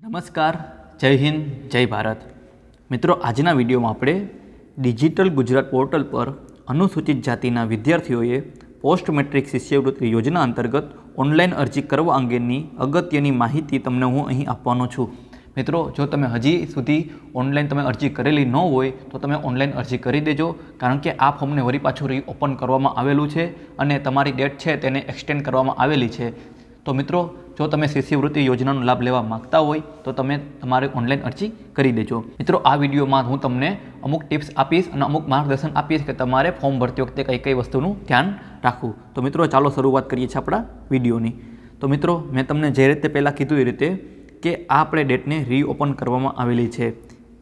નમસ્કાર, જય હિન્દ, જય ભારત. મિત્રો, આજના વિડીયોમાં આપણે ડિજિટલ ગુજરાત પોર્ટલ પર અનુસૂચિત જાતિના વિદ્યાર્થીઓએ પોસ્ટ મેટ્રિક શિષ્યવૃત્તિ યોજના અંતર્ગત ઓનલાઈન અરજી કરવા અંગેની અગત્યની માહિતી તમને હું અહીં આપવાનો છું. મિત્રો, જો તમે હજી સુધી ઓનલાઈન તમે અરજી કરેલી ન હોય તો તમે ઓનલાઈન અરજી કરી દેજો, કારણ કે આ ફોર્મને વળી પાછું રીઓપન કરવામાં આવેલું છે અને તમારી ડેટ છે તેને એક્સટેન્ડ કરવામાં આવેલી છે. તો મિત્રો, જો તમે શિષ્યવૃત્તિ યોજનાનો લાભ લેવા માગતા હોય તો તમે તમારી ઓનલાઈન અરજી કરી દેજો. મિત્રો, આ વિડીયોમાં હું તમને અમુક ટિપ્સ આપીશ અને અમુક માર્ગદર્શન આપીશ કે તમારે ફોર્મ ભરતી વખતે કઈ કઈ વસ્તુનું ધ્યાન રાખવું. તો મિત્રો, ચાલો શરૂઆત કરીએ છીએ આપણા વિડીયોની. તો મિત્રો, મેં તમને જે રીતે પહેલાં કીધું એ રીતે કે આ આપણે ડેટને રીઓપન કરવામાં આવેલી છે.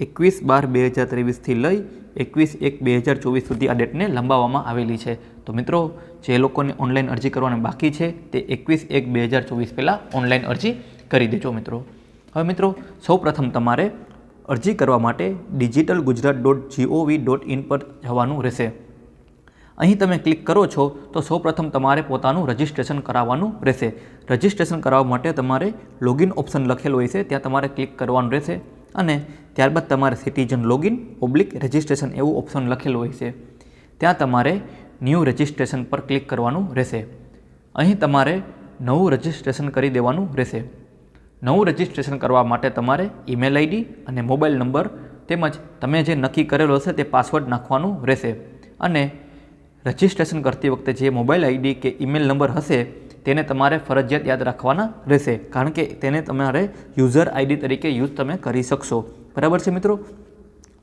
21/12/2023થી લઈ 21/1/2024 સુધી આ ડેટને લંબાવવામાં આવેલી છે. તો મિત્રો, જે લોકોને ઓનલાઈન અરજી કરવાની બાકી છે તે 21/1/2024 પહેલાં ઓનલાઈન અરજી કરી દેજો મિત્રો. હવે મિત્રો, સૌપ્રથમ તમારે અરજી કરવા માટે digitalgujarat.gov.in પર જવાનું રહેશે. અહીં તમે ક્લિક કરો છો તો સૌપ્રથમ તમારે પોતાનું રજિસ્ટ્રેશન કરાવવાનું રહેશે. રજિસ્ટ્રેશન કરાવવા માટે તમારે લોગિન ઓપ્શન લખેલું હોય છે, ત્યાં તમારે ક્લિક કરવાનું રહેશે અને ત્યારબાદ તમારે સિટીઝન લોગિન /રજિસ્ટ્રેશન એવું ઓપ્શન લખેલું હોય છે, ત્યાં તમારે ન્યૂ રજિસ્ટ્રેશન પર ક્લિક કરવાનું રહેશે. અહીં તમારે નવું રજિસ્ટ્રેશન કરી દેવાનું રહેશે. નવું રજિસ્ટ્રેશન કરવા માટે તમારે ઈમેલ આઈડી અને મોબાઈલ નંબર તેમજ તમે જે નક્કી કરેલો હશે તે પાસવર્ડ નાખવાનું રહેશે. અને રજિસ્ટ્રેશન કરતી વખતે જે મોબાઈલ આઈડી કે ઈમેલ નંબર હશે તેને તમારે ફરજિયાત યાદ રાખવાના રહેશે, કારણ કે તેને તમારે યુઝર આઈડી તરીકે યુઝ તમે કરી શકશો. બરાબર છે મિત્રો?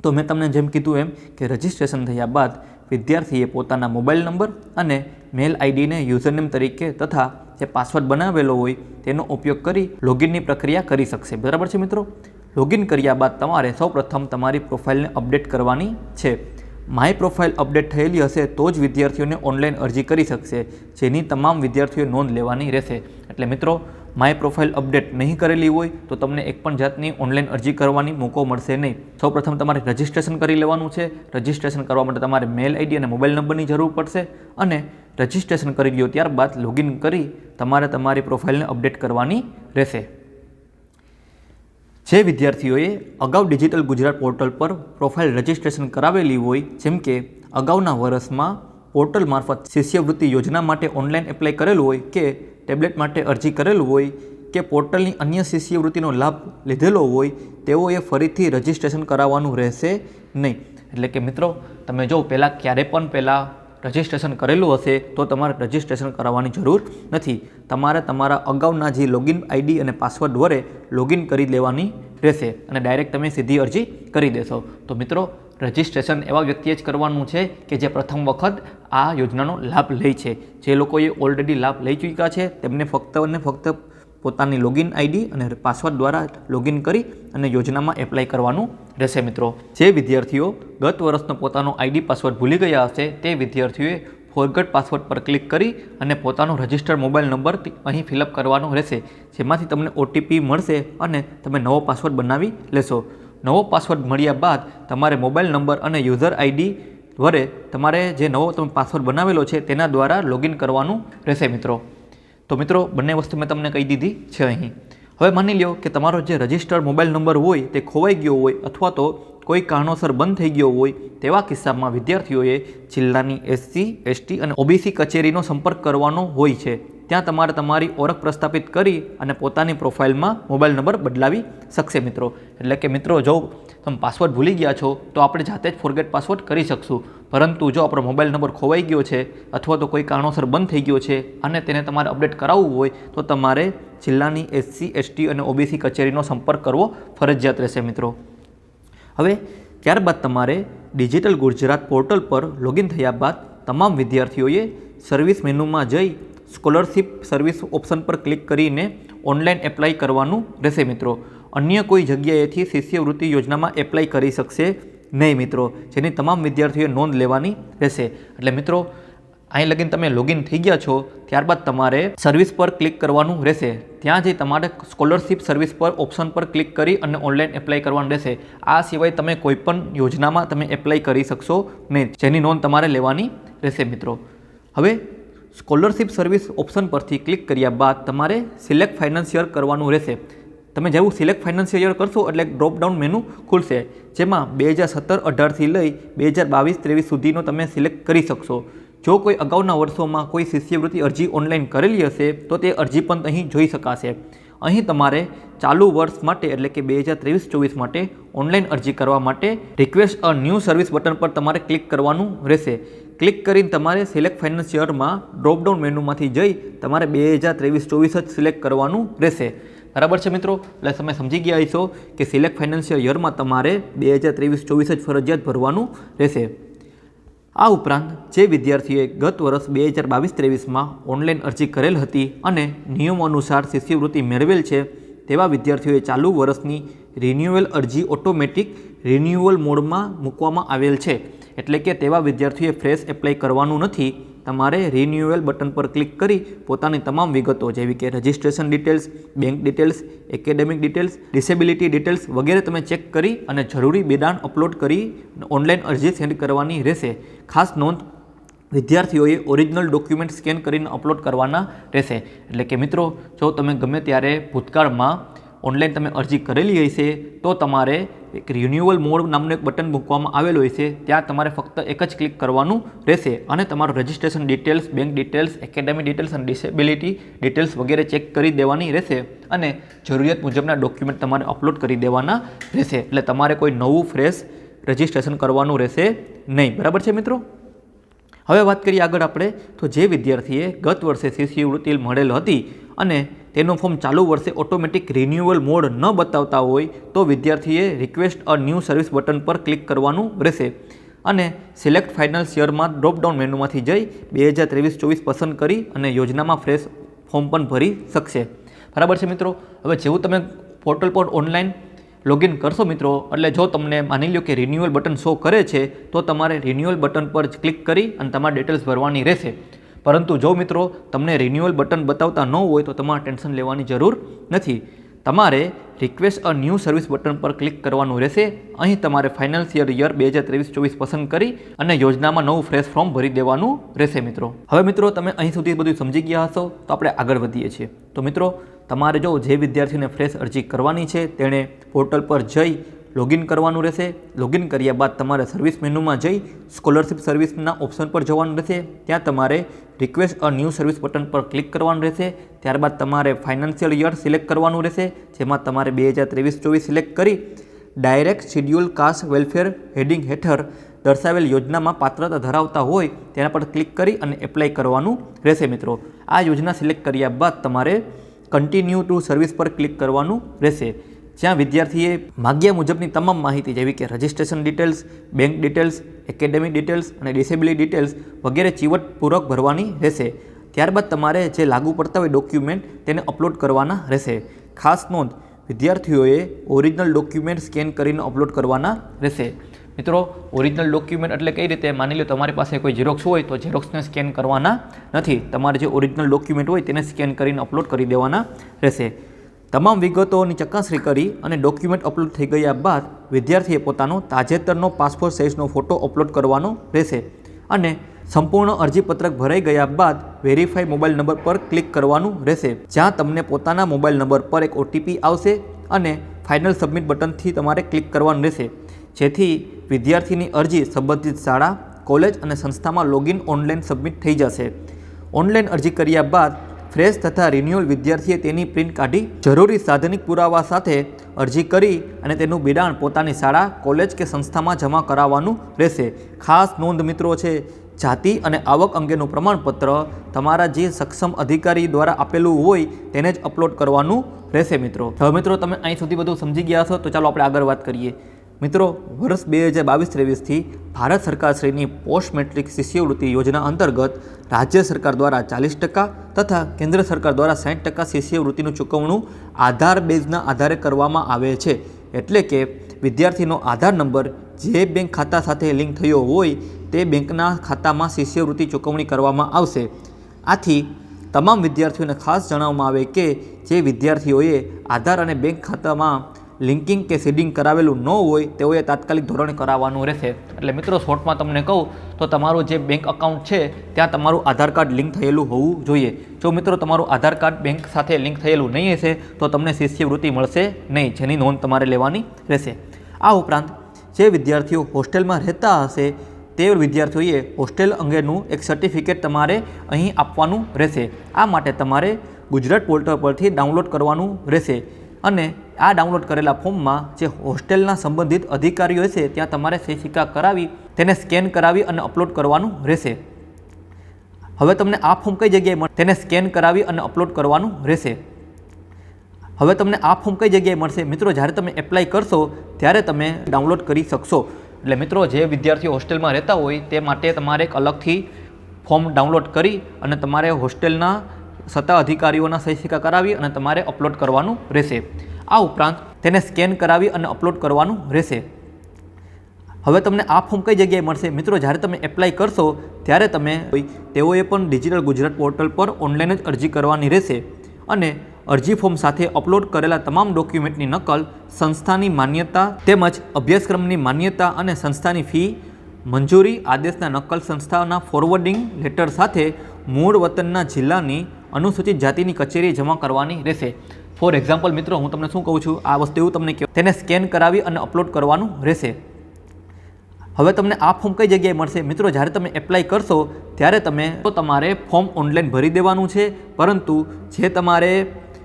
તો મેં તમને જેમ કીધું એમ કે રજિસ્ટ્રેશન થયા બાદ વિદ્યાર્થીએ પોતાના મોબાઈલ નંબર અને મેલ આઈડીને યુઝરનેમ તરીકે તથા જે પાસવર્ડ બનાવેલો હોય તેનો ઉપયોગ કરી લોગિનની પ્રક્રિયા કરી શકશે. બરાબર છે મિત્રો? લોગિન કર્યા બાદ તમારે સૌપ્રથમ તમારી પ્રોફાઇલને અપડેટ કરવાની છે. માય પ્રોફાઇલ અપડેટ થયેલી હશે તો જ વિદ્યાર્થીઓને ઓનલાઈન અરજી કરી શકશે, જેની તમામ વિદ્યાર્થીઓએ નોંધ લેવાની રહેશે. એટલે મિત્રો, માય પ્રોફાઇલ અપડેટ નહીં કરેલી હોય તો તમને એક પણ જાતની ઓનલાઈન અરજી કરવાની મોકો મળશે નહીં. સૌપ્રથમ તમારે રજિસ્ટ્રેશન કરી લેવાનું છે. રજિસ્ટ્રેશન કરવા માટે તમારે મેલ આઈડી અને મોબાઈલ નંબરની જરૂર પડશે અને રજિસ્ટ્રેશન કરી લો ત્યારબાદ લોગિન કરી તમારે તમારી પ્રોફાઇલને અપડેટ કરવાની રહેશે. જે વિદ્યાર્થીઓએ અગાઉ ડિજિટલ ગુજરાત પોર્ટલ પર પ્રોફાઇલ રજિસ્ટ્રેશન કરાવેલી હોય, જેમ કે અગાઉના વર્ષમાં પોર્ટલ મારફત શિષ્યવૃત્તિ યોજના માટે ઓનલાઈન એપ્લાય કરેલું હોય કે ટેબ્લેટ માટે અરજી કરેલું હોય કે પોર્ટલની અન્ય શિષ્યવૃત્તિનો લાભ લીધેલો હોય, તેઓએ ફરીથી રજિસ્ટ્રેશન કરાવવાનું રહેશે નહીં. એટલે કે મિત્રો, તમે જો પહેલાં ક્યારે પણ પહેલાં રજિસ્ટ્રેશન કરેલું હશે તો તમારે રજિસ્ટ્રેશન કરાવવાની જરૂર નથી. તમારે તમારા અગાઉના જે લોગિન આઈડી અને પાસવર્ડ વડે લોગિન કરી લેવાની રહેશે અને ડાયરેક્ટ તમે સીધી અરજી કરી દેશો. તો મિત્રો, રજિસ્ટ્રેશન એવા વ્યક્તિએ જ કરવાનું છે કે જે પ્રથમ વખત આ યોજનાનો લાભ લે છે. જે લોકોએ ઓલરેડી લાભ લઈ ચૂક્યા છે તેમને ફક્ત અને ફક્ત પોતાની લોગિન આઈડી અને પાસવર્ડ દ્વારા લોગિન કરી અને યોજનામાં એપ્લાય કરવાનું રહેશે. મિત્રો, જે વિદ્યાર્થીઓ ગત વર્ષનો પોતાનો આઈડી પાસવર્ડ ભૂલી ગયા હશે તે વિદ્યાર્થીઓએ ફોરગટ પાસવર્ડ પર ક્લિક કરી અને પોતાનો રજિસ્ટર્ડ મોબાઈલ નંબર અહીં ફિલઅપ કરવાનો રહેશે, જેમાંથી તમને ઓટીપી મળશે અને તમે નવો પાસવર્ડ બનાવી લેશો. નવો પાસવર્ડ મળ્યા બાદ તમારે મોબાઈલ નંબર અને યુઝર આઈડી વડે તમારે જે નવો તમે પાસવર્ડ બનાવેલો છે તેના દ્વારા લોગિન કરવાનું રહેશે મિત્રો. તો મિત્રો, બંને વસ્તુ મેં તમને કહી દીધી છે અહીં. હવે માની લો કે તમારો જે રજિસ્ટર્ડ મોબાઈલ નંબર હોય તે ખોવાઈ ગયો હોય અથવા તો કોઈ કારણોસર બંધ થઈ ગયો હોય, તેવા કિસ્સામાં વિદ્યાર્થીઓએ જિલ્લાની SC, ST અને OBC કચેરીનો સંપર્ક કરવાનો હોય છે. ત્યાં તમારે તમારી ઓળખ પ્રસ્થાપિત કરી અને પોતાની પ્રોફાઇલમાં મોબાઈલ નંબર બદલાવી શકશે મિત્રો. એટલે કે મિત્રો, જો તમે પાસવર્ડ ભૂલી ગયા છો તો આપણે જાતે જ ફોરગેટ પાસવર્ડ કરી શકશું, પરંતુ જો આપણો મોબાઈલ નંબર ખોવાઈ ગયો છે અથવા તો કોઈ કારણોસર બંધ થઈ ગયો છે અને તેને તમારે અપડેટ કરાવવું હોય તો તમારે જિલ્લાની SC, ST અને OBC કચેરીનો સંપર્ક કરવો ફરજિયાત રહેશે મિત્રો. હવે ત્યારબાદ તમારે ડિજિટલ ગુજરાત પોર્ટલ પર લોગિન થયા બાદ તમામ વિદ્યાર્થીઓએ સર્વિસ મેનુમાં જઈ સ્કોલરશિપ સર્વિસ ઓપ્શન પર ક્લિક કરીને ઓનલાઈન એપ્લાય કરવાનું રહેશે મિત્રો. અન્ય કોઈ જગ્યાએથી શિષ્યવૃત્તિ યોજનામાં એપ્લાય કરી શકશે નહીં મિત્રો, જેની તમામ વિદ્યાર્થીઓએ નોંધ લેવાની રહેશે. એટલે મિત્રો, અહીં લગીને તમે લોગિન થઈ ગયા છો ત્યારબાદ તમારે સર્વિસ પર ક્લિક કરવાનું રહેશે. ત્યાં જઈ તમારે સ્કોલરશિપ સર્વિસ પર ઓપ્શન પર ક્લિક કરી અને ઓનલાઈન એપ્લાય કરવાનું રહેશે. આ સિવાય તમે કોઈપણ યોજનામાં તમે એપ્લાય કરી શકશો નહીં, જેની નોંધ તમારે લેવાની રહેશે મિત્રો. હવે સ્કોલરશિપ સર્વિસ ઓપ્શન પરથી ક્લિક કર્યા બાદ તમારે સિલેક્ટ ફાઇનાન્સિયર કરવાનું રહેશે. તમે જેવું સિલેક્ટ ફાઇનાન્શિયલ યર કરશો એટલે ડ્રોપડાઉન મેનુ ખુલશે, જેમાં 2017-18થી લઈ 2022-23 સુધીનો તમે સિલેક્ટ કરી શકશો. જો કોઈ અગાઉના વર્ષોમાં કોઈ શિષ્યવૃત્તિ અરજી ઓનલાઈન કરેલી હશે તો તે અરજી પણ અહીં જોઈ શકાશે. અહીં તમારે ચાલુ વર્ષ માટે એટલે કે 2023-24 માટે ઓનલાઈન અરજી કરવા માટે request a new service button પર તમારે ક્લિક કરવાનું રહેશે. ક્લિક કરીને તમારે સિલેક્ટ ફાઇનાન્સ યરમાં ડ્રોપડાઉન મેનુમાંથી જઈ તમારે 2023-24 જ સિલેક્ટ કરવાનું રહેશે. બરાબર છે મિત્રો? એટલે તમે સમજી ગયા હશો કે સિલેક્ટ ફાઇનાન્શિયલ યરમાં તમારે 2023-24 જ ફરજિયાત ભરવાનું રહેશે. આ ઉપરાંત જે વિદ્યાર્થીઓએ ગત વર્ષ 2022-23માં ઓનલાઈન અરજી કરેલ હતી અને નિયમો અનુસાર શિષ્યવૃત્તિ મેળવેલ છે તેવા વિદ્યાર્થીઓએ ચાલુ વર્ષની રિન્યુઅલ અરજી ઓટોમેટિક રિન્યુઅલ મોડમાં મૂકવામાં આવેલ છે. એટલે કે તેવા વિદ્યાર્થીઓએ ફ્રેશ એપ્લાય કરવાનું નથી. તમારે રિન્યુઅલ બટન પર ક્લિક કરી પોતાની તમામ વિગતો જેવી કે registration details, bank details, academic details, disability details વગેરે તમે ચેક કરી અને જરૂરી બિડાણ અપલોડ કરી ઓનલાઈન અરજી સેન્ડ કરવાની રહેશે. ખાસ નોંધ, વિદ્યાર્થીઓએ ઓરિજિનલ ડોક્યુમેન્ટ સ્કેન કરીને અપલોડ કરવાના રહેશે. એટલે કે મિત્રો, જો તમે ગમે ત્યારે ભૂતકાળમાં ઓનલાઈન તમે અરજી કરેલી હશે તો તમારે એક રિન્યુઅલ મોડ નામનું એક બટન મૂકવામાં આવેલું હશે, ત્યાં તમારે ફક્ત એક જ ક્લિક કરવાનું રહેશે અને તમારું registration details, bank details, academic details અને ડિસેબિલિટી ડિટેલ્સ વગેરે ચેક કરી દેવાની રહેશે અને જરૂરિયાત મુજબના ડોક્યુમેન્ટ તમારે અપલોડ કરી દેવાના રહેશે. એટલે તમારે કોઈ નવું ફ્રેશ રજિસ્ટ્રેશન કરવાનું રહેશે નહીં. બરાબર છે મિત્રો? હવે વાત કરીએ આગળ આપણે તો જે વિદ્યાર્થીએ ગત વર્ષે શિષ્યવૃત્તિ મળેલ હતી અને તેનું ફોર્મ ચાલુ વર્ષે ઓટોમેટિક રિન્યુઅલ મોડ ન બતાવતા હોય તો વિદ્યાર્થીએ request a new service button પર ક્લિક કરવાનું રહેશે અને સિલેક્ટ ફાઇનાન્સ યરમાં ડ્રોપડાઉન મેનુમાંથી જઈ 2023-24 પસંદ કરી અને યોજનામાં ફ્રેશ ફોર્મ પણ ભરી શકશે. બરાબર છે મિત્રો? હવે જેવું તમે પોર્ટલ પર ઓનલાઈન લોગિન કરશો મિત્રો, એટલે જો તમને માની લો કે રિન્યુઅલ બટન શો કરે છે તો તમારે રિન્યુઅલ બટન પર ક્લિક કરી અને તમારે ડિટેલ્સ ભરવાની રહેશે. પરંતુ જો મિત્રો તમને રિન્યુઅલ બટન બતાવતા ન હોય તો તમારે ટેન્શન લેવાની જરૂર નથી. તમારે request a new service button પર ક્લિક કરવાનું રહેશે. અહીં તમારે ફાઇનાન્શિયલ યર 2023-24 પસંદ કરી અને યોજનામાં નવું ફ્રેશ ફોર્મ ભરી દેવાનું રહેશે મિત્રો. હવે મિત્રો, તમે અહીં સુધી બધું સમજી ગયા હશો તો આપણે આગળ વધીએ છીએ. તો મિત્રો, તમારે જો જે વિદ્યાર્થીને ફ્રેશ અરજી કરવાની છે તેણે પોર્ટલ પર જઈ લોગિન કરવાનું રહેશે. લોગિન કર્યા બાદ તમારે સર્વિસ મેનુમાં જઈ સ્કોલરશિપ સર્વિસના ઓપ્શન પર જવાનું રહેશે. ત્યાં તમારે request a new service button પર ક્લિક કરવાનું રહેશે. ત્યારબાદ તમારે ફાઇનાન્શિયલ યર સિલેક્ટ કરવાનું રહેશે, જેમાં તમારે 2023-24 સિલેક્ટ કરી direct schedule cast welfare heading હેઠળ દર્શાવેલ યોજનામાં પાત્રતા ધરાવતા હોય તેના પર ક્લિક કરી અને એપ્લાય કરવાનું રહેશે મિત્રો. આ યોજના સિલેક્ટ કર્યા બાદ તમારે કન્ટિન્યુ ટુ સર્વિસ પર ક્લિક કરવાનું રહેશે, જ્યાં વિદ્યાર્થીએ માગ્યા મુજબની તમામ માહિતી જેવી કે registration details, bank details, academic details અને ડિસેબિલિટી ડિટેલ્સ વગેરે ચીવટપૂર્વક ભરવાની રહેશે. ત્યારબાદ તમારે જે લાગુ પડતા હોય ડોક્યુમેન્ટ તેને અપલોડ કરવાના રહેશે. ખાસ નોંધ, વિદ્યાર્થીઓએ ઓરિજિનલ ડોક્યુમેન્ટ સ્કેન કરીને અપલોડ કરવાના રહેશે. મિત્રો, ઓરિજિનલ ડોક્યુમેન્ટ એટલે કઈ રીતે? માની લો તમારી પાસે કોઈ ઝેરોક્સ હોય તો ઝેરોક્સને સ્કેન કરવાના નથી. તમારે જે ઓરિજિનલ ડોક્યુમેન્ટ હોય તેને સ્કેન કરીને અપલોડ કરી દેવાના રહેશે. તમામ વિગતોની ચકાસણી કરી અને ડોક્યુમેન્ટ અપલોડ થઈ ગયા બાદ વિદ્યાર્થીએ પોતાનો તાજેતરનો પાસપોર્ટ સાઇઝનો ફોટો અપલોડ કરવાનો રહેશે અને સંપૂર્ણ અરજીપત્રક ભરાઈ ગયા બાદ વેરીફાઈ મોબાઈલ નંબર પર ક્લિક કરવાનું રહેશે, જ્યાં તમને પોતાના મોબાઈલ નંબર પર એક ઓટીપી આવશે અને ફાઇનલ સબમિટ બટનથી તમારે ક્લિક કરવાનું રહેશે, જેથી વિદ્યાર્થીની અરજી સંબંધિત શાળા, કોલેજ અને સંસ્થામાં લોગિન ઓનલાઈન સબમિટ થઈ જશે. ઓનલાઈન અરજી કર્યા બાદ ફ્રેશ તથા રિન્યુઅલ વિદ્યાર્થીએ તેની પ્રિન્ટ કાઢી જરૂરી સાધનિક પુરાવા સાથે અરજી કરી અને તેનું બિડાણ પોતાની શાળા, કોલેજ કે સંસ્થામાં જમા કરાવવાનું રહેશે. ખાસ નોંધ મિત્રો છે, જાતિ અને આવક અંગેનું પ્રમાણપત્ર તમારા જે સક્ષમ અધિકારી દ્વારા આપેલું હોય તેને જ અપલોડ કરવાનું રહેશે મિત્રો. હવે મિત્રો, તમે અહીં સુધી બધું સમજી ગયા છો તો ચાલો આપણે આગળ વાત કરીએ. મિત્રો, વર્ષ 2022-23થી ભારત સરકારશ્રીની પોસ્ટ મેટ્રિક શિષ્યવૃત્તિ યોજના અંતર્ગત રાજ્ય સરકાર દ્વારા 40% તથા કેન્દ્ર સરકાર દ્વારા 60% શિષ્યવૃત્તિનું ચૂકવણું આધાર બેઝના આધારે કરવામાં આવે છે. એટલે કે વિદ્યાર્થીનો આધાર નંબર જે બેંક ખાતા સાથે લિંક થયો હોય તે બેંકના ખાતામાં શિષ્યવૃત્તિ ચૂકવણી કરવામાં આવશે. આથી તમામ વિદ્યાર્થીઓને ખાસ જણાવવામાં આવે કે જે વિદ્યાર્થીઓએ આધાર અને બેંક ખાતામાં લિંકિંગ કે સીડિંગ કરાવેલું ન હોય તેઓએ તાત્કાલિક ધોરણે કરાવવાનું રહેશે। એટલે મિત્રો શોર્ટમાં તમને કહું તો તમારું જે બેંક અકાઉન્ટ છે ત્યાં તમારું આધાર કાર્ડ લિંક થયેલું હોવું જોઈએ। જો મિત્રો તમારું આધાર કાર્ડ બેંક સાથે લિંક થયેલું નહીં હશે તો તમને શિષ્યવૃત્તિ મળશે નહીં, જેની નોંધ તમારે લેવાની રહેશે। આ ઉપરાંત જે વિદ્યાર્થીઓ હોસ્ટેલમાં રહેતા હશે તે વિદ્યાર્થીઓએ હોસ્ટેલ અંગેનું એક સર્ટિફિકેટ તમારે અહીં આપવાનું રહેશે। આ માટે તમારે ગુજરાત પોર્ટલ પરથી ડાઉનલોડ કરવાનું રહેશે અને આ ડાઉનલોડ કરેલા ફોર્મમાં જે હોસ્ટેલના સંબંધિત અધિકારીઓ હશે ત્યાં તમારે સહી સિક્કા કરાવી તેને સ્કેન કરાવી અને અપલોડ કરવાનું રહેશે। હવે તમને આ ફોર્મ કઈ જગ્યાએ મળશે તેને સ્કેન કરાવી અને અપલોડ કરવાનું રહેશે। હવે તમને આ ફોર્મ કઈ જગ્યાએ મળશે મિત્રો? જ્યારે તમે એપ્લાય કરશો ત્યારે તમે ડાઉનલોડ કરી શકશો। એટલે મિત્રો જે વિદ્યાર્થીઓ હોસ્ટેલમાં રહેતા હોય તે માટે તમારે એક અલગથી ફોર્મ ડાઉનલોડ કરી અને તમારે હોસ્ટેલના સત્તા અધિકારીઓના સહી સિક્કા કરાવી અને તમારે અપલોડ કરવાનું રહેશે। આ ઉપરાંત તેને સ્કેન કરાવી અને અપલોડ કરવાનું રહેશે। હવે તમને આ ફોર્મ કઈ જગ્યાએ મળશે મિત્રો? જ્યારે તમે એપ્લાય કરશો ત્યારે તમે તેઓએ પણ ડિજિટલ ગુજરાત પોર્ટલ પર ઓનલાઈન જ અરજી કરવાની રહેશે અને અરજી ફોર્મ સાથે અપલોડ કરેલા તમામ ડોક્યુમેન્ટની નકલ, સંસ્થાની માન્યતા તેમજ અભ્યાસક્રમની માન્યતા અને સંસ્થાની ફી મંજૂરી આદેશના નકલ સંસ્થાના ફોરવર્ડિંગ લેટર સાથે મૂળ વતનના જિલ્લાની અનુસૂચિત જાતિની કચેરીએ જમા કરવાની રહેશે। ફોર એક્ઝામ્પલ મિત્રો હું તમને શું કહું છું, આ વસ્તુ એવું તમને કહું, તેને સ્કેન કરાવી અને અપલોડ કરવાનું રહેશે। હવે તમને આ ફોર્મ કઈ જગ્યાએ મળશે મિત્રો? જ્યારે તમે એપ્લાય કરશો ત્યારે તમારે ફોર્મ ઓનલાઈન ભરી દેવાનું છે, પરંતુ જે તમારે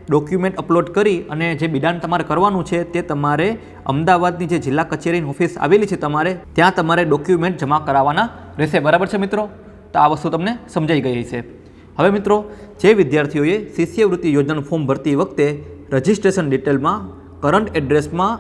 ડોક્યુમેન્ટ અપલોડ કરી અને જે બિડાણ તમારે કરવાનું છે તે તમારે અમદાવાદની જે જિલ્લા કચેરીની ઓફિસ આવેલી છે ત્યાં તમારે ડોક્યુમેન્ટ જમા કરાવવાના રહેશે। બરાબર છે મિત્રો? તો આ વસ્તુ તમને સમજાઈ ગઈ છે। હવે મિત્રો જે વિદ્યાર્થીઓએ શિષ્યવૃત્તિ યોજનાનું ફોર્મ ભરતી વખતે રજિસ્ટ્રેશન ડિટેલમાં કરંટ એડ્રેસમાં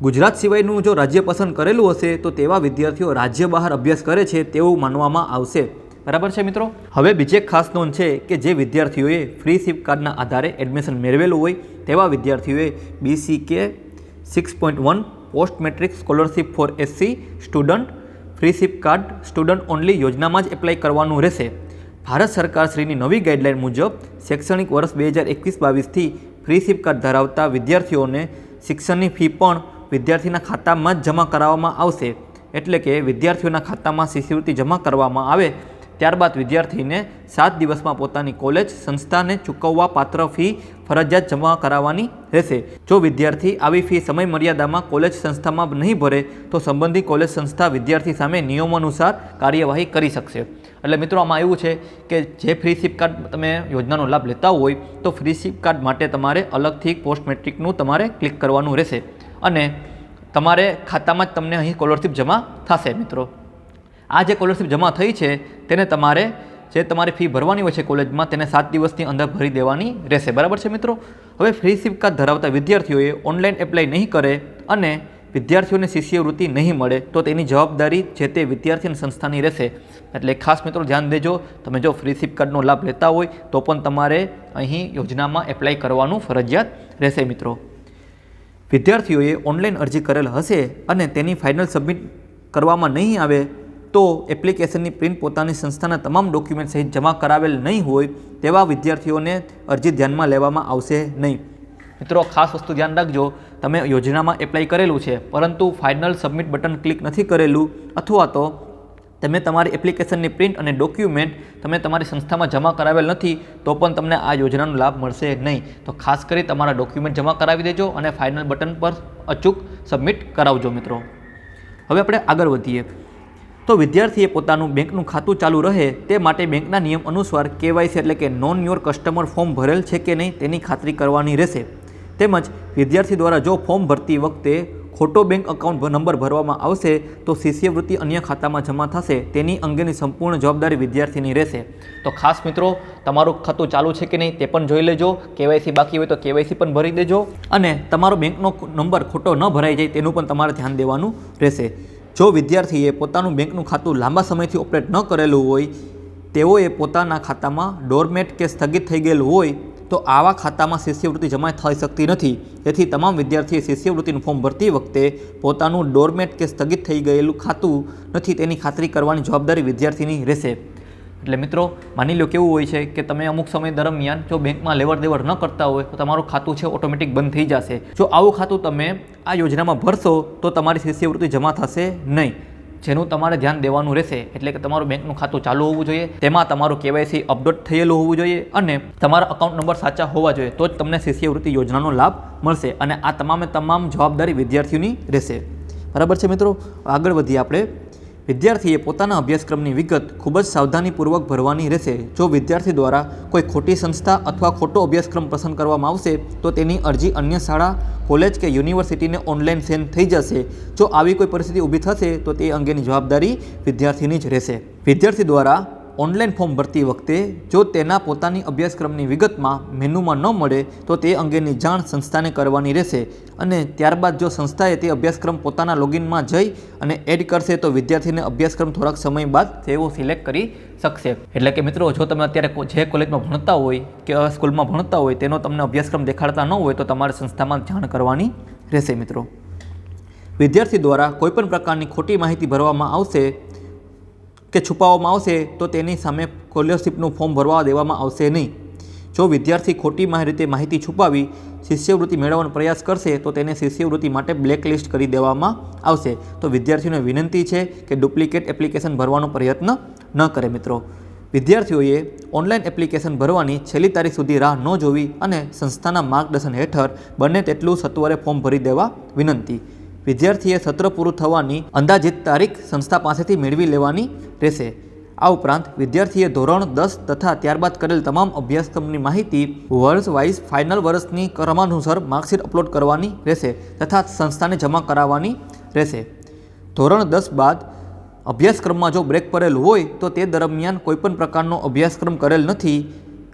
ગુજરાત સિવાયનું જો રાજ્ય પસંદ કરેલું હશે તો તેવા વિદ્યાર્થીઓ રાજ્ય બહાર અભ્યાસ કરે છે તેવું માનવામાં આવશે। બરાબર છે મિત્રો? હવે બીજી એક ખાસ નોંધ છે કે જે વિદ્યાર્થીઓએ ફ્રી સિપ કાર્ડના આધારે એડમિશન મેળવેલું હોય તેવા વિદ્યાર્થીઓએ BCK 6.1 post matric scholarship for SC student free ship card student only યોજનામાં જ એપ્લાય કરવાનું રહેશે। ભારત સરકારશ્રીની નવી ગાઈડલાઇન મુજબ શૈક્ષણિક વર્ષ 2021-22થી ફ્રી સિપ કાર્ડ ધરાવતા વિદ્યાર્થીઓને શિક્ષણની ફી પણ વિદ્યાર્થીના ખાતામાં જ જમા કરાવવામાં આવશે। એટલે કે વિદ્યાર્થીઓના ખાતામાં શિષ્યવૃત્તિ જમા કરવામાં આવે ત્યારબાદ વિદ્યાર્થીને 7 દિવસમાં પોતાની કોલેજ સંસ્થાને ચૂકવવા પાત્ર ફી ફરજિયાત જમા કરાવવાની રહેશે। જો વિદ્યાર્થી આવી ફી સમય મર્યાદામાં કોલેજ સંસ્થામાં નહીં ભરે તો સંબંધિત કોલેજ સંસ્થા વિદ્યાર્થી સામે નિયમો અનુસાર કાર્યવાહી કરી શકશે। એટલે મિત્રો આમાં એવું છે કે જે ફ્રી સિપ કાર્ડ તમે યોજનાનો લાભ લેતા હોય તો ફ્રી સિપ કાર્ડ માટે તમારે અલગથી પોસ્ટ મેટ્રિકનું તમારે ક્લિક કરવાનું રહેશે અને તમારે ખાતામાં જ તમને અહીં સ્કોલરશિપ જમા થશે। મિત્રો આ જે સ્કોલરશિપ જમા થઈ છે તેને તમારે જે તમારી ફી ભરવાની હોય છે કોલેજમાં તેને 7 દિવસની અંદર ભરી દેવાની રહેશે। બરાબર છે મિત્રો? હવે ફ્રી સિપ કાર્ડ ધરાવતા વિદ્યાર્થીઓએ ઓનલાઈન એપ્લાય નહીં કરે અને વિદ્યાર્થીઓને શિષ્યવૃત્તિ નહીં મળે તો તેની જવાબદારી જે તે વિદ્યાર્થી અને સંસ્થાની રહેશે। એટલે ખાસ મિત્રો ધ્યાન દેજો, તમે જો ફ્રી સિપ કાર્ડનો લાભ લેતા હોય તો પણ તમારે અહીં યોજનામાં એપ્લાય કરવાનું ફરજિયાત રહેશે। મિત્રો વિદ્યાર્થીઓએ ઓનલાઈન અરજી કરેલ હશે અને તેની ફાઇનલ સબમિટ કરવામાં નહીં આવે તો એપ્લિકેશનની પ્રિન્ટ પોતાની સંસ્થાના તમામ ડોક્યુમેન્ટ સહિત જમા કરાવેલ નહીં હોય તેવા વિદ્યાર્થીઓને અરજી ધ્યાનમાં લેવામાં આવશે નહીં। મિત્રો ખાસ વસ્તુ ધ્યાન રાખજો, તમે યોજનામાં એપ્લાય કરેલું છે પરંતુ ફાઇનલ સબમિટ બટન ક્લિક નથી કરેલું અથવા તો તમે તમારી એપ્લિકેશનની પ્રિન્ટ અને ડોક્યુમેન્ટ તમે તમારી સંસ્થામાં જમા કરાવેલ નથી તો પણ તમને આ યોજનાનો લાભ મળશે નહીં। તો ખાસ કરી તમારા ડોક્યુમેન્ટ જમા કરાવી દેજો અને ફાઇનલ બટન પર અચૂક સબમિટ કરાવજો। મિત્રો હવે આપણે આગળ વધીએ તો વિદ્યાર્થીએ પોતાનું બેંકનું ખાતું ચાલુ રહે તે માટે બેંકના નિયમ અનુસાર KYC એટલે કે નોન યોર કસ્ટમર ફોર્મ ભરેલ છે કે નહીં તેની ખાતરી કરવાની રહેશે। તેમજ વિદ્યાર્થી દ્વારા જો ફોર્મ ભરતી વખતે ખોટો બેંક અકાઉન્ટ નંબર ભરવામાં આવશે તો શિષ્યવૃત્તિ અન્ય ખાતામાં જમા થશે તેની અંગેની સંપૂર્ણ જવાબદારી વિદ્યાર્થીની રહેશે। તો ખાસ મિત્રો તમારું ખાતું ચાલુ છે કે નહીં તે પણ જોઈ લેજો, KYC બાકી હોય તો KYC પણ ભરી દેજો અને તમારો બેંકનો નંબર ખોટો ન ભરાઈ જાય તેનું પણ તમારે ધ્યાન દેવાનું રહેશે। જો વિદ્યાર્થીએ પોતાનું બેંકનું ખાતું લાંબા સમયથી ઓપરેટ ન કરેલું હોય તેઓએ પોતાના ખાતામાં ડોરમેટ કે સ્થગિત થઈ ગયેલું હોય તો આવા ખાતામાં શિષ્યવૃત્તિ જમા થઈ શકતી નથી। તેથી તમામ વિદ્યાર્થીએ શિષ્યવૃત્તિનું ફોર્મ ભરતી વખતે પોતાનું ડોરમેટ કે સ્થગિત થઈ ગયેલું ખાતું નથી તેની ખાતરી કરવાની જવાબદારી વિદ્યાર્થીની રહેશે। એટલે મિત્રો માની લો કેવું હોય છે કે તમે અમુક સમય દરમિયાન જો બેંકમાં લેવડ દેવડ ન કરતા હોય તો તમારું ખાતું છે ઓટોમેટિક બંધ થઈ જશે. જો આવું ખાતું તમે આ યોજનામાં ભરશો તો તમારી શિષ્યવૃત્તિ જમા થશે નહીં, જેનું તમારે ધ્યાન દેવાનું રહેશે. એટલે કે તમારું બેંકનું ખાતું ચાલુ હોવું જોઈએ, તેમાં તમારું KYC અપડેટ થયેલું હોવું જોઈએ અને તમારા અકાઉન્ટ નંબર સાચા હોવા જોઈએ, તો જ તમને શિષ્યવૃત્તિ યોજનાનો લાભ મળશે. અને આ તમામ જવાબદારી વિદ્યાર્થીઓની રહેશે. બરાબર છે મિત્રો. આગળ વધીએ આપણે. વિદ્યાર્થીએ પોતાના અભ્યાસક્રમની વિગત ખૂબ જ સાવધાનીપૂર્વક ભરવાની રહેશે. જો વિદ્યાર્થી દ્વારા કોઈ ખોટી સંસ્થા અથવા ખોટો અભ્યાસક્રમ પસંદ કરવામાં આવશે તો તેની અરજી અન્ય શાળા, કોલેજ કે યુનિવર્સિટીને ઓનલાઈન સેન્ડ થઈ જશે. જો આવી કોઈ પરિસ્થિતિ ઊભી થશે તો તે અંગેની જવાબદારી વિદ્યાર્થીની જ રહેશે. વિદ્યાર્થી દ્વારા ઓનલાઈન ફોર્મ ભરતી વખતે જો તેના પોતાની અભ્યાસક્રમની વિગતમાં મેનુમાં ન મળે તો તે અંગેની જાણ સંસ્થાને કરવાની રહેશે. અને ત્યારબાદ જો સંસ્થાએ તે અભ્યાસક્રમ પોતાના લોગિનમાં જઈ અને એડ કરશે તો વિદ્યાર્થીને અભ્યાસક્રમ થોડાક સમય બાદ તેઓ સિલેક્ટ કરી શકશે. એટલે કે મિત્રો, જો તમે અત્યારે જે કોલેજમાં ભણતા હોય કે સ્કૂલમાં ભણતા હોય તેનો તમને અભ્યાસક્રમ દેખાડતા ન હોય તો તમારે સંસ્થામાં જાણ કરવાની રહેશે. મિત્રો, વિદ્યાર્થી દ્વારા કોઈપણ પ્રકારની ખોટી માહિતી ભરવામાં આવશે કે છુપાવવામાં આવશે તો તેની સામે સ્કોલરશીપનું ફોર્મ ભરવા દેવામાં આવશે નહીં. જો વિદ્યાર્થી ખોટી રીતે માહિતી છુપાવી શિષ્યવૃત્તિ મેળવવાનો પ્રયાસ કરશે તો તેને શિષ્યવૃત્તિ માટે બ્લેકલિસ્ટ કરી દેવામાં આવશે. તો વિદ્યાર્થીઓને વિનંતી છે કે ડુપ્લિકેટ એપ્લિકેશન ભરવાનો પ્રયત્ન ન કરે. મિત્રો, વિદ્યાર્થીઓએ ઓનલાઈન એપ્લિકેશન ભરવાની છેલ્લી તારીખ સુધી રાહ ન જોવી અને સંસ્થાના માર્ગદર્શન હેઠળ બને તેટલું સત્વરે ફોર્મ ભરી દેવા વિનંતી. વિદ્યાર્થીએ સત્ર પૂરું થવાની અંદાજિત તારીખ સંસ્થા પાસેથી મેળવી લેવાની રહેશે. આ ઉપરાંત વિદ્યાર્થીએ ધોરણ 10 તથા ત્યારબાદ કરેલ તમામ અભ્યાસક્રમની માહિતી વર્ષ વાઇઝ ફાઇનલ વર્ષની ક્રમાનુસાર માર્કશીટ અપલોડ કરવાની રહેશે તથા સંસ્થાને જમા કરાવવાની રહેશે. ધોરણ 10 બાદ અભ્યાસક્રમમાં જો બ્રેક પડેલું હોય તો તે દરમિયાન કોઈપણ પ્રકારનો અભ્યાસક્રમ કરેલ નથી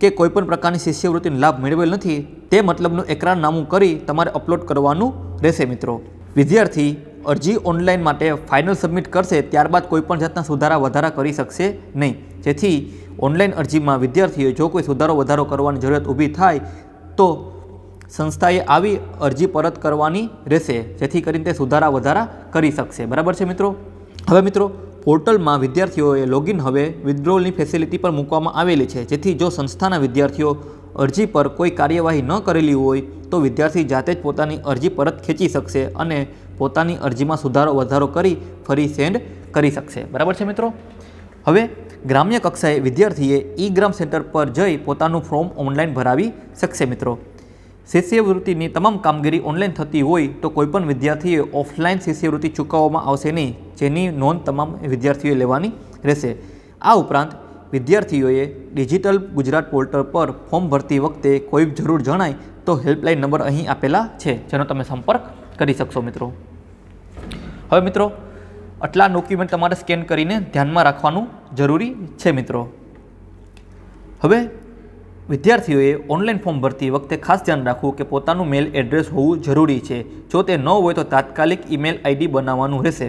કે કોઈપણ પ્રકારની શિષ્યવૃત્તિનો લાભ મેળવેલ નથી તે મતલબનું એકરારનામું કરી તમારે અપલોડ કરવાનું રહેશે. મિત્રો, વિદ્યાર્થી અરજી ઓનલાઈન માટે ફાઇનલ સબમિટ કરશે ત્યારબાદ કોઈપણ જાતના સુધારા વધારા કરી શકશે નહીં. જેથી ઓનલાઈન અરજીમાં વિદ્યાર્થીઓએ જો કોઈ સુધારો વધારો કરવાની જરૂરિયાત ઊભી થાય તો સંસ્થાએ આવી અરજી પરત કરવાની રહેશે, જેથી કરીને તે સુધારા વધારા કરી શકશે. બરાબર છે મિત્રો. હવે મિત્રો, પોર્ટલમાં વિદ્યાર્થીઓએ લોગિન હવે વિથડ્રોલની ફેસિલિટી પણ મૂકવામાં આવેલી છે. જેથી જો સંસ્થાના વિદ્યાર્થીઓ અરજી પર કોઈ કાર્યવાહી ન કરેલી હોય તો વિદ્યાર્થી જાતે જ પોતાની અરજી પરત ખેંચી શકશે અને પોતાની અરજીમાં સુધારો વધારો કરી ફરી સેન્ડ કરી શકશે. બરાબર છે મિત્રો. હવે ગ્રામ્ય કક્ષાએ વિદ્યાર્થીએ ઈ-ગ્રામ સેન્ટર પર જઈ પોતાનું ફોર્મ ઓનલાઈન ભરાવી શકશે. મિત્રો, શિષ્યવૃત્તિની તમામ કામગીરી ઓનલાઈન થતી હોય તો કોઈપણ વિદ્યાર્થીએ ઓફલાઈન શિષ્યવૃત્તિ ચૂકવવામાં આવશે નહીં, જેની નોંધ તમામ વિદ્યાર્થીઓએ લેવાની રહેશે. આ ઉપરાંત વિદ્યાર્થીઓએ ડિજિટલ ગુજરાત પોર્ટલ પર ફોર્મ ભરતી વખતે કોઈ જરૂર જણાય તો હેલ્પલાઇન નંબર અહીં આપેલા છે, જેનો તમે સંપર્ક કરી શકશો. મિત્રો, હવે મિત્રો, આટલા ડોક્યુમેન્ટ તમારે સ્કેન કરીને ધ્યાનમાં રાખવાનું જરૂરી છે. મિત્રો, હવે વિદ્યાર્થીઓએ ઓનલાઈન ફોર્મ ભરતી વખતે ખાસ ધ્યાન રાખવું કે પોતાનું મેલ એડ્રેસ હોવું જરૂરી છે. જો તે ન હોય તો તાત્કાલિક ઈમેલ ID બનાવવાનું રહેશે.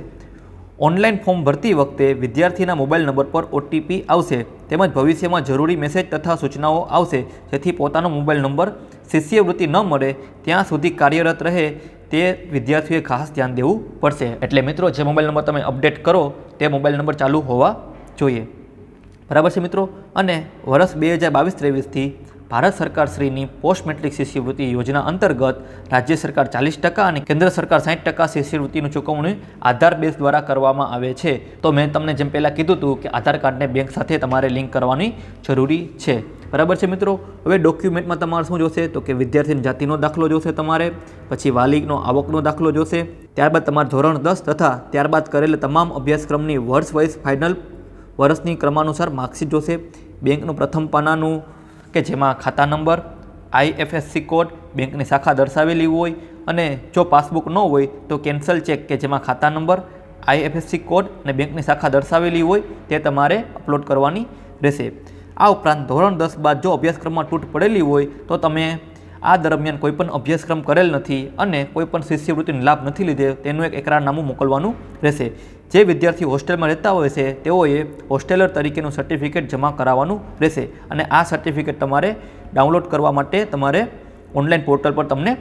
ઓનલાઈન ફોર્મ ભરતી વખતે વિદ્યાર્થીના મોબાઈલ નંબર પર OTP આવશે તેમજ ભવિષ્યમાં જરૂરી મેસેજ તથા સૂચનાઓ આવશે, જેથી પોતાનો મોબાઈલ નંબર શિષ્યવૃત્તિ ન મળે ત્યાં સુધી કાર્યરત રહે તે વિદ્યાર્થીઓએ ખાસ ધ્યાન દેવું પડશે. એટલે મિત્રો, જે મોબાઈલ નંબર તમે અપડેટ કરો તે મોબાઈલ નંબર ચાલુ હોવા જોઈએ. બરાબર છે મિત્રો. અને વર્ષ 2022-23થી ભારત સરકાર શ્રીની પોસ્ટ મેટ્રિક શિષ્યવૃત્તિ યોજના અંતર્ગત રાજ્ય સરકાર 40% અને કેન્દ્ર સરકાર 60% શિષ્યવૃત્તિનું ચૂકવણી આધાર બેઝ દ્વારા કરવામાં આવે છે. તો મેં તમને જેમ પહેલાં કીધું હતું કે આધાર કાર્ડને બેંક સાથે તમારે લિંક કરવાની જરૂરી છે. બરાબર છે મિત્રો. હવે ડોક્યુમેન્ટમાં તમારે શું જોશે તો કે વિદ્યાર્થીની જાતિનો દાખલો જોશે, તમારે પછી વાલીનો આવકનો દાખલો જોશે, ત્યારબાદ તમારે ધોરણ 10 તથા ત્યારબાદ કરેલા તમામ અભ્યાસક્રમની વર્ષ વાઇઝ ફાઇનલ વર્ષની ક્રમાનુસાર માર્કશીટ જોશે, બેંકનું પ્રથમ પાનાનું કે જેમાં ખાતા નંબર, IFSC કોડ, બેંકની શાખા દર્શાવેલી હોય અને જો પાસબુક ન હોય તો કેન્સલ ચેક કે જેમાં ખાતા નંબર, IFSC કોડ અને બેંકની શાખા દર્શાવેલી હોય તે તમારે અપલોડ કરવાની રહેશે. આ ઉપરાંત ધોરણ 10 બાદ જો અભ્યાસક્રમમાં તૂટ પડેલી હોય તો તમે આ દરમિયાન કોઈપણ અભ્યાસક્રમ કરેલ નથી અને કોઈપણ શિષ્યવૃત્તિનો લાભ નથી લીધે તેનું એક એકરારનામું મોકલવાનું રહેશે. જે વિદ્યાર્થી હોસ્ટેલમાં રહેતા હોય છે તેઓએ હોસ્ટેલર તરીકેનું સર્ટિફિકેટ જમા કરાવવાનું રહેશે અને આ સર્ટિફિકેટ તમારે ડાઉનલોડ કરવા માટે તમારે ઓનલાઈન પોર્ટલ પર તમને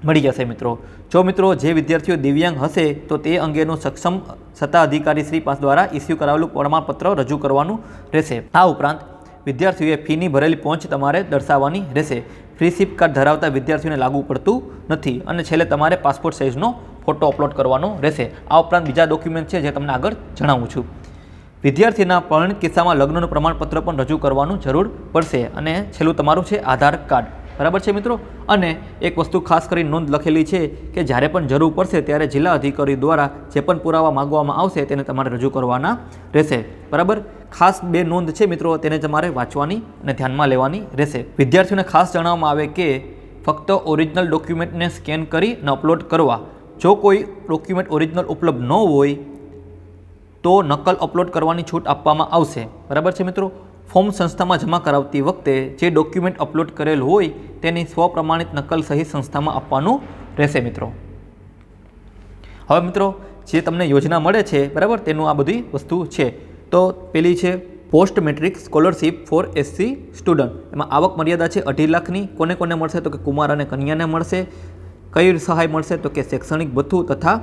મળી જશે મિત્રો। જો મિત્રો જે વિદ્યાર્થીઓ દિવ્યાંગ હશે તો તે અંગેનું સક્ષમ સત્તા અધિકારી શ્રી પાસ દ્વારા ઇસ્યુ કરાવેલું પ્રમાણપત્ર રજૂ કરવાનું રહેશે। આ ઉપરાંત વિદ્યાર્થીઓએ ફીની ભરેલી પહોંચ તમારે દર્શાવવાની રહેશે। ફ્રી સિપ કાર્ડ ધરાવતા વિદ્યાર્થીઓને લાગુ પડતું નથી અને છેલ્લે તમારે પાસપોર્ટ સાઇઝનો ફોટો અપલોડ કરવાનો રહેશે। આ ઉપરાંત બીજા ડોક્યુમેન્ટ છે જે તમને આગળ જણાવું છું। વિદ્યાર્થીના પરિણીત કિસ્સામાં લગ્નનું પ્રમાણપત્ર પણ રજૂ કરવાનું જરૂર પડશે અને છેલ્લું તમારું છે આધાર કાર્ડ, બરાબર છે મિત્રો। અને એક વસ્તુ ખાસ કરી નોંધ લખેલી છે કે જ્યારે પણ જરૂર પડશે ત્યારે જિલ્લા અધિકારી દ્વારા જે પણ પુરાવા માગવામાં આવશે તેને તમારે રજૂ કરવાના રહેશે, બરાબર। ખાસ બે નોંધ છે મિત્રો, તેને તમારે વાંચવાની અને ધ્યાનમાં લેવાની રહેશે। વિદ્યાર્થીઓને ખાસ જણાવવામાં આવે કે ફક્ત ઓરિજિનલ ડોક્યુમેન્ટને સ્કેન કરી અને અપલોડ કરવા। જો કોઈ ડોક્યુમેન્ટ ઓરિજિનલ ઉપલબ્ધ ન હોય તો નકલ અપલોડ કરવાની છૂટ આપવામાં આવશે, બરાબર છે મિત્રો। ફોર્મ સંસ્થામાં જમા કરાવતી વખતે જે ડોક્યુમેન્ટ અપલોડ કરેલ હોય તેની સ્વપ્રમાણિત નકલ સહિત સંસ્થામાં આપવાનું રહેશે મિત્રો। હવે મિત્રો જે તમને યોજના મળે છે, બરાબર, તેનું આ બધી વસ્તુ છે। તો પેલી છે post metric scholarship for SC student. એમાં આવક મર્યાદા છે 2.5 લાખની। કોને કોને મળશે તો કે કુમાર અને કન્યાને મળશે। કઈ સહાય મળશે તો કે શૈક્ષણિક ભથ્થું તથા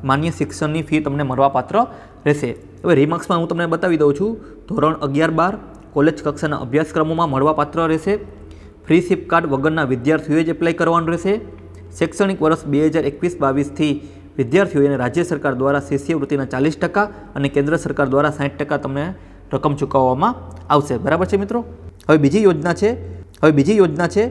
માન્ય શિક્ષણની ફી તમને મળવાપાત્ર રહેશે। હવે રિમાર્ક્સમાં હું તમને બતાવી દઉં છું। ધોરણ 11-12 કોલેજ કક્ષાના અભ્યાસક્રમોમાં મળવાપાત્ર રહેશે। ફ્રી સિપ કાર્ડ વગરના વિદ્યાર્થીઓએ જ એપ્લાય કરવાનું રહેશે। શૈક્ષણિક વર્ષ 2021-22થી વિદ્યાર્થીઓને રાજ્ય સરકાર દ્વારા શિષ્યવૃત્તિના 40% અને કેન્દ્ર સરકાર દ્વારા 60% તમને રકમ ચૂકવવામાં આવશે, બરાબર છે મિત્રો। હવે બીજી યોજના છે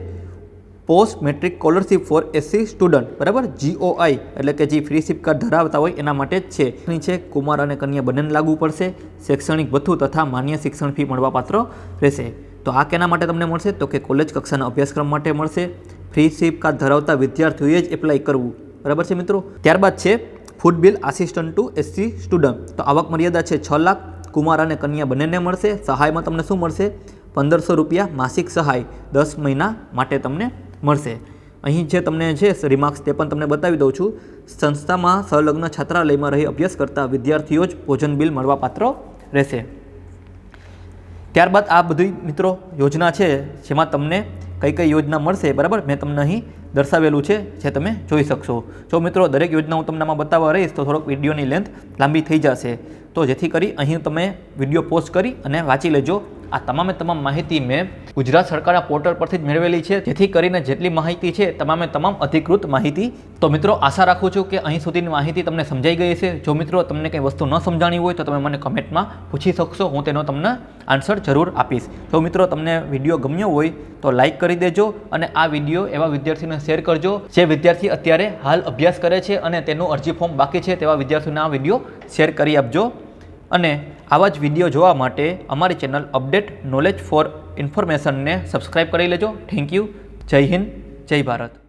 post metric scholarship for SC student, બરાબર, GOI, એટલે કે જે ફ્રી સિપ કાર્ડ ધરાવતા હોય એના માટે જ છે। એની છે કુમાર અને કન્યા બંનેને લાગુ પડશે। શૈક્ષણિક ભથ્થું તથા માન્ય શિક્ષણ ફી મળવાપાત્ર રહેશે। તો આ કેના માટે તમને મળશે તો કે કોલેજ કક્ષાના અભ્યાસક્રમ માટે મળશે। ફ્રી સિપ કાર્ડ ધરાવતા વિદ્યાર્થીઓએ જ એપ્લાય કરવું, બરાબર છે મિત્રો। ત્યારબાદ છે food bill assistant to SC student. તો આવક મર્યાદા છે 6 લાખ। કુમાર અને કન્યા બંનેને મળશે। સહાયમાં તમને શું મળશે? 1500 રૂપિયા માસિક સહાય 10 મહિના માટે તમને મળશે। અહીં જે તમને છે રિમાર્ક્સ તે પણ તમને બતાવી દઉં છું। સંસ્થામાં સંલગ્ન છાત્રાલયમાં રહી અભ્યાસ કરતા વિદ્યાર્થીઓ જ ભોજન બિલ મળવાપાત્ર રહેશે। ત્યારબાદ આ બધી મિત્રો યોજના છે જેમાં તમને કઈ કઈ યોજના મળશે, બરાબર, મેં તમને અહીં દર્શાવેલું છે જે તમે જોઈ શકશો। જો મિત્રો દરેક યોજના હું તમને આમાં બતાવવા રહીશ તો થોડોક વિડીયોની લેન્થ લાંબી થઈ જશે। તો જેથી કરી અહીં તમે વિડીયો પોઝ કરી અને વાંચી લેજો। આ તમામે તમામ માહિતી મેં ગુજરાત સરકારના પોર્ટલ પરથી જ મેળવેલી છે, જેથી કરીને જેટલી માહિતી છે તમામે તમામ અધિકૃત માહિતી। તો મિત્રો આશા રાખું છું કે અહીં સુધીની માહિતી તમને સમજાઈ ગઈ છે। જો મિત્રો તમને કંઈ વસ્તુ ન સમજાણી હોય તો તમે મને કમેન્ટમાં પૂછી શકશો, હું તેનો તમને આન્સર જરૂર આપીશ। જો મિત્રો તમને વિડીયો ગમ્યો હોય તો લાઇક કરી દેજો અને આ વિડીયો એવા વિદ્યાર્થીઓને શેર કરજો જે વિદ્યાર્થી અત્યારે હાલ અભ્યાસ કરે છે અને તેનું અરજી ફોર્મ બાકી છે તેવા વિદ્યાર્થીઓને આ વિડીયો શેર કરી આપજો। અને આવા જ વિડીયો જોવા માટે અમારી ચેનલ અપડેટ નોલેજ ફોર ઇન્ફોર્મેશનને સબસ્ક્રાઈબ કરી લેજો। Thank you. જય હિન્દ, જય ભારત।